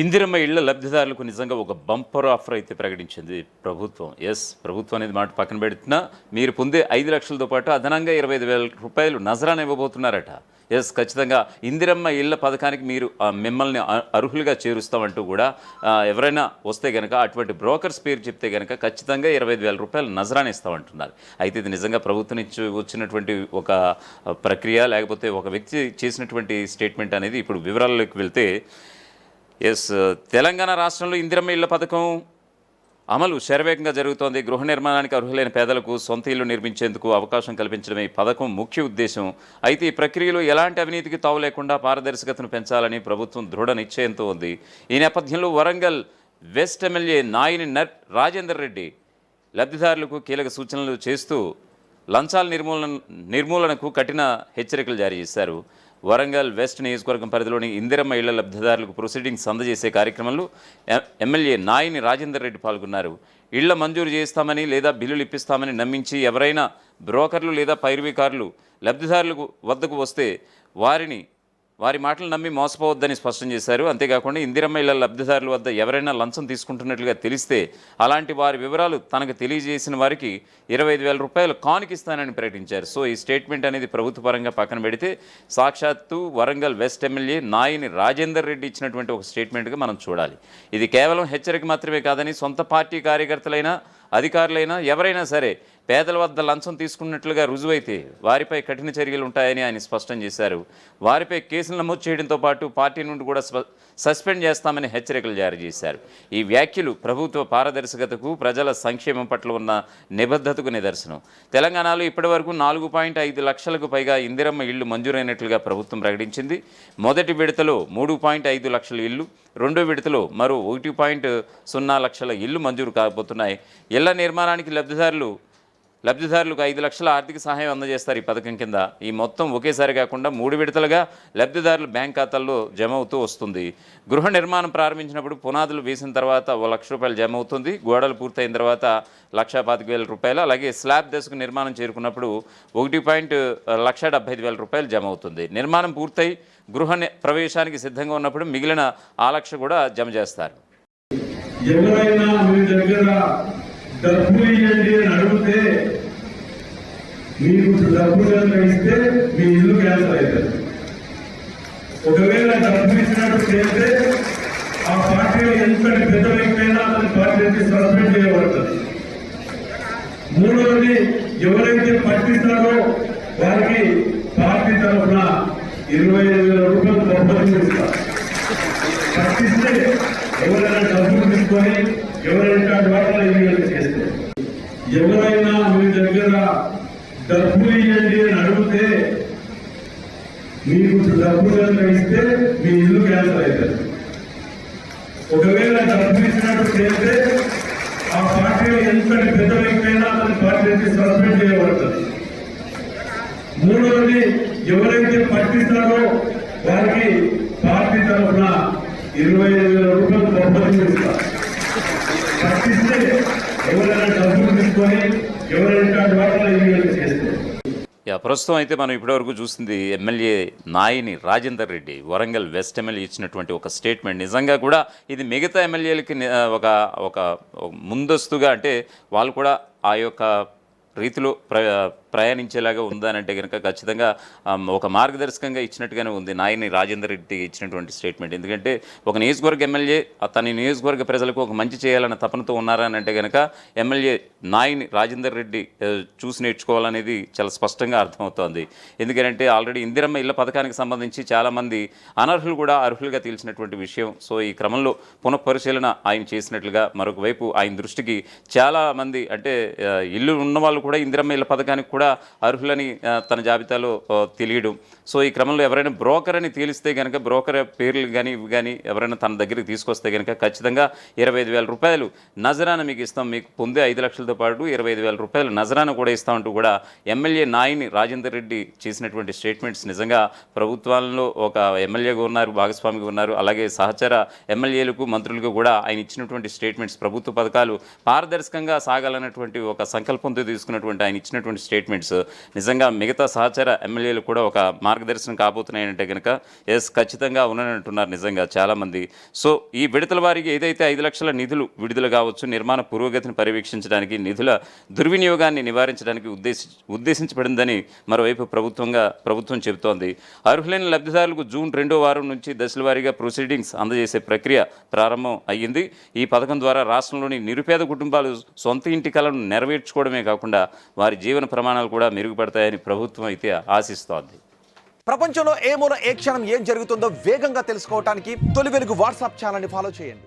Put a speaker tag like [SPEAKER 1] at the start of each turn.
[SPEAKER 1] ఇందిరమ్మ ఇళ్ల లబ్ధిదారులకు నిజంగా ఒక బంపర్ ఆఫర్ అయితే ప్రకటించింది ప్రభుత్వం. ప్రభుత్వం అనేది మాట పక్కన పెడుతున్నా మీరు పొందే 5 లక్షలతో పాటు అదనంగా 25,000 రూపాయలు నజరాన ఇవ్వబోతున్నారట. ఖచ్చితంగా ఇందిరమ్మ ఇళ్ల పథకానికి మీరు మిమ్మల్ని అర్హులుగా చేరుస్తామంటూ కూడా ఎవరైనా వస్తే కనుక అటువంటి బ్రోకర్స్ పేరు చెప్తే కనుక ఖచ్చితంగా 25,000 రూపాయలు నజరాన ఇస్తామంటున్నారు. అయితే ఇది నిజంగా ప్రభుత్వం నుంచి వచ్చినటువంటి ఒక ప్రక్రియ, లేకపోతే ఒక వ్యక్తి చేసినటువంటి స్టేట్మెంట్ అనేది ఇప్పుడు వివరాల్లోకి వెళ్తే తెలంగాణ రాష్ట్రంలో ఇందిరమ్మ ఇళ్ల పథకం అమలు శరవేగంగా జరుగుతోంది. గృహ నిర్మాణానికి అర్హులైన పేదలకు సొంత ఇల్లు నిర్మించేందుకు అవకాశం కల్పించడమే ఈ పథకం ముఖ్య ఉద్దేశం. అయితే ఈ ప్రక్రియలో ఎలాంటి అవినీతికి తావు లేకుండా పారదర్శకతను పెంచాలని ప్రభుత్వం దృఢ నిశ్చయంతో ఉంది. ఈ నేపథ్యంలో వరంగల్ వెస్ట్ ఎమ్మెల్యే నాయిని రాజేందర్ రెడ్డి లబ్ధిదారులకు కీలక సూచనలు చేస్తూ లంచాల నిర్మూలనకు కఠిన హెచ్చరికలు జారీ చేశారు. వరంగల్ వెస్ట్ నియోజకవర్గం పరిధిలోని ఇందిరమ్మ ఇళ్ల లబ్ధిదారులకు ప్రొసీడింగ్స్ అందజేసే కార్యక్రమంలో ఎమ్మెల్యే నాయిని రాజేందర్ రెడ్డి పాల్గొన్నారు. ఇళ్ల మంజూరు చేస్తామని లేదా బిల్లులు ఇప్పిస్తామని నమ్మించి ఎవరైనా బ్రోకర్లు లేదా పైరవీకారులు లబ్ధిదారులకు వద్దకు వస్తే వారి మాటలు నమ్మి మోసపోవద్దని స్పష్టం చేశారు. అంతేకాకుండా ఇందిరమ్మ ఇళ్ల లబ్ధిదారుల వద్ద ఎవరైనా లంచం తీసుకుంటున్నట్లుగా తెలిస్తే అలాంటి వారి వివరాలు తనకు తెలియజేసిన వారికి 25,000 రూపాయలు కానుకిస్తానని ప్రకటించారు. ఈ స్టేట్మెంట్ అనేది ప్రభుత్వ పరంగా పక్కన పెడితే సాక్షాత్తు వరంగల్ వెస్ట్ ఎమ్మెల్యే నాయిని రాజేందర్ రెడ్డి ఇచ్చినటువంటి ఒక స్టేట్మెంట్గా మనం చూడాలి. ఇది కేవలం హెచ్చరిక మాత్రమే కాదని సొంత పార్టీ కార్యకర్తలైనా అధికారులైనా ఎవరైనా సరే పేదల వద్ద లంచం తీసుకున్నట్లుగా రుజువైతే వారిపై కఠిన చర్యలు ఉంటాయని ఆయన స్పష్టం చేశారు. వారిపై కేసులు నమోదు చేయడంతో పాటు పార్టీ నుండి కూడా సస్పెండ్ చేస్తామని హెచ్చరికలు జారీ చేశారు. ఈ వ్యాఖ్యలు ప్రభుత్వ పారదర్శకతకు, ప్రజల సంక్షేమం పట్ల ఉన్న నిబద్ధతకు నిదర్శనం. తెలంగాణలో ఇప్పటివరకు 4.5 లక్షలకు పైగా ఇందిరమ్మ ఇళ్లు మంజూరైనట్లుగా ప్రభుత్వం ప్రకటించింది. మొదటి విడతలో 3.5 లక్షల ఇళ్లు, రెండో విడతలో మరో 1.0 లక్షల ఇళ్లు మంజూరు కాబోతున్నాయి. ఇళ్ల నిర్మాణానికి లబ్ధిదారులకు 5 లక్షల ఆర్థిక సహాయం అందజేస్తారు ఈ పథకం కింద. ఈ మొత్తం ఒకేసారి కాకుండా 3 విడతలుగా లబ్ధిదారుల బ్యాంక్ ఖాతాల్లో జమ అవుతూ వస్తుంది. గృహ నిర్మాణం ప్రారంభించినప్పుడు పునాదులు వేసిన తర్వాత 1 లక్ష రూపాయలు జమ అవుతుంది. గోడలు పూర్తయిన తర్వాత 1,25,000 రూపాయలు, అలాగే స్లాబ్ దశకు నిర్మాణం చేరుకున్నప్పుడు 1,75,000 రూపాయలు జమ అవుతుంది. నిర్మాణం పూర్తయి గృహ ప్రవేశానికి సిద్ధంగా ఉన్నప్పుడు మిగిలిన 1 లక్ష కూడా జమ చేస్తారు.
[SPEAKER 2] ఎవరైనా మీ దగ్గర డబ్బులు ఇవ్వండి అని అడిగితే మీకు డబ్బులు ఇస్తే మీ ఇల్లు క్యాన్సల్ అవుతుంది. ఒకవేళ డబ్బులు ఇచ్చినట్టు చేస్తే ఆ పార్టీలో ఎంతటి పెద్ద వ్యక్తి అయినా అతని పార్టీ నుంచి సస్పెండ్ చేయబడుతుంది. మూడవది, ఎవరైతే పట్టిస్తారో వారికి పార్టీ తరఫున 25,000 రూపాయలు బహుమతి ఇస్తారు. పట్టిస్తే ఎవరైనా డబ్బులు తీసుకొని ఎవరైనా వాటిలో ఇల్లు చేస్తే, ఎవరైనా మీ దగ్గర డబ్బులు ఇవ్వండి అని అడిగితే మీకు డబ్బులు ఇస్తే మీ ఇల్లు క్యాన్సల్ అవుతుంది. ఒకవేళ డబ్బులు ఇచ్చినట్టు చేస్తే ఆ పార్టీలో ఎంతటి పెద్ద వ్యక్తి అయినా అతని పార్టీ నుంచి సస్పెండ్ చేయబడుతుంది. మూడవది, ఎవరైతే పట్టిస్తారో వారికి పార్టీ తరఫున 25,000 రూపాయలు బహుమతి ఇస్తారు. పట్టిస్తే ఎవరైనా డబ్బులు తీసుకొని ఎవరైనా వాటిలో ఇల్లు చేస్తే.
[SPEAKER 1] ప్రస్తుతం అయితే మనం ఇప్పటివరకు చూసింది MLA Naini Rajender Reddy, Warangal west MLA ఇచ్చినటువంటి ఒక స్టేట్మెంట్. నిజంగా కూడా ఇది మిగతా ఎమ్మెల్యేలకి ఒక ముందస్తుగా, అంటే వాళ్ళు కూడా ఆ యొక్క రీతిలో ప్రయాణించేలాగా ఉందనంటే కనుక ఖచ్చితంగా ఒక మార్గదర్శకంగా ఇచ్చినట్టుగానే ఉంది నాయిని రాజేందర్ రెడ్డి ఇచ్చినటువంటి స్టేట్మెంట్. ఎందుకంటే ఒక నియోజకవర్గ ఎమ్మెల్యే తన నియోజకవర్గ ప్రజలకు ఒక మంచి చేయాలన్న తపనతో ఉన్నారని అంటే కనుక ఎమ్మెల్యే నాయిని రాజేందర్ రెడ్డి చూసి నేర్చుకోవాలనేది చాలా స్పష్టంగా అర్థమవుతోంది. ఎందుకంటే ఆల్రెడీ ఇందిరమ్మ ఇళ్ల పథకానికి సంబంధించి చాలామంది అనర్హులు కూడా అర్హులుగా తెలిసినటువంటి విషయం. ఈ క్రమంలో పునఃపరిశీలన ఆయన చేసినట్లుగా మరొక వైపు ఆయన దృష్టికి చాలామంది, అంటే ఇల్లు ఉన్న వాళ్ళు కూడా ఇందిరమ్మ ఇళ్ల పథకానికి కూడా అర్హులని తన జాబితాలో తెలియడం. ఈ క్రమంలో ఎవరైనా బ్రోకర్ అని తేలిస్తే కనుక బ్రోకర్ పేర్లు కానీ ఇవి కానీ ఎవరైనా తన దగ్గరికి తీసుకొస్తే కనుక ఖచ్చితంగా 25,000 రూపాయలు నజరాన మీకు ఇస్తాం, మీకు పొందే 5 లక్షలతో పాటు 25,000 రూపాయలు నజరాన కూడా ఇస్తామంటూ కూడా ఎమ్మెల్యే నాయిని రాజేందర్ రెడ్డి చేసినటువంటి స్టేట్మెంట్స్ నిజంగా ప్రభుత్వాల్లో ఒక ఎమ్మెల్యేగా ఉన్నారు, భాగస్వామిగా ఉన్నారు. అలాగే సహచర ఎమ్మెల్యేలకు, మంత్రులకు కూడా ఆయన ఇచ్చినటువంటి స్టేట్మెంట్స్ ప్రభుత్వ పథకాలు పారదర్శకంగా సాగాలన్నటువంటి ఒక సంకల్పంతో తీసుకున్నటువంటి ఆయన ఇచ్చినటువంటి స్టేట్మెంట్ స్టేట్మెంట్స్ నిజంగా మిగతా సహచర ఎమ్మెల్యేలు కూడా ఒక మార్గదర్శనం కాబోతున్నాయంటే కనుక ఖచ్చితంగా ఉన్నానంటున్నారు నిజంగా చాలామంది. సో ఈ విడతల వారికి ఏదైతే 5 లక్షల నిధులు విడుదల కావచ్చు, నిర్మాణ పురోగతిని పర్యవేక్షించడానికి, నిధుల దుర్వినియోగాన్ని నివారించడానికి ఉద్దేశించబడిందని మరోవైపు ప్రభుత్వం చెబుతోంది. అర్హులైన లబ్ధిదారులకు జూన్ 2వ వారం నుంచి దశల వారీగా ప్రొసీడింగ్స్ అందజేసే ప్రక్రియ ప్రారంభం అయ్యింది. ఈ పథకం ద్వారా రాష్ట్రంలోని నిరుపేద కుటుంబాలు సొంత ఇంటి కలను నెరవేర్చుకోవడమే కాకుండా వారి జీవన ప్రమాణాలు కూడా మెరుగుపడతాయని ప్రభుత్వం అయితే ఆశిస్తోంది.
[SPEAKER 3] ప్రపంచంలో ఏ మూల ఏ క్షణం ఏం జరుగుతుందో వేగంగా తెలుసుకోవడానికి తొలి వెలుగు వాట్సాప్ ఛానల్ని ఫాలో చేయండి.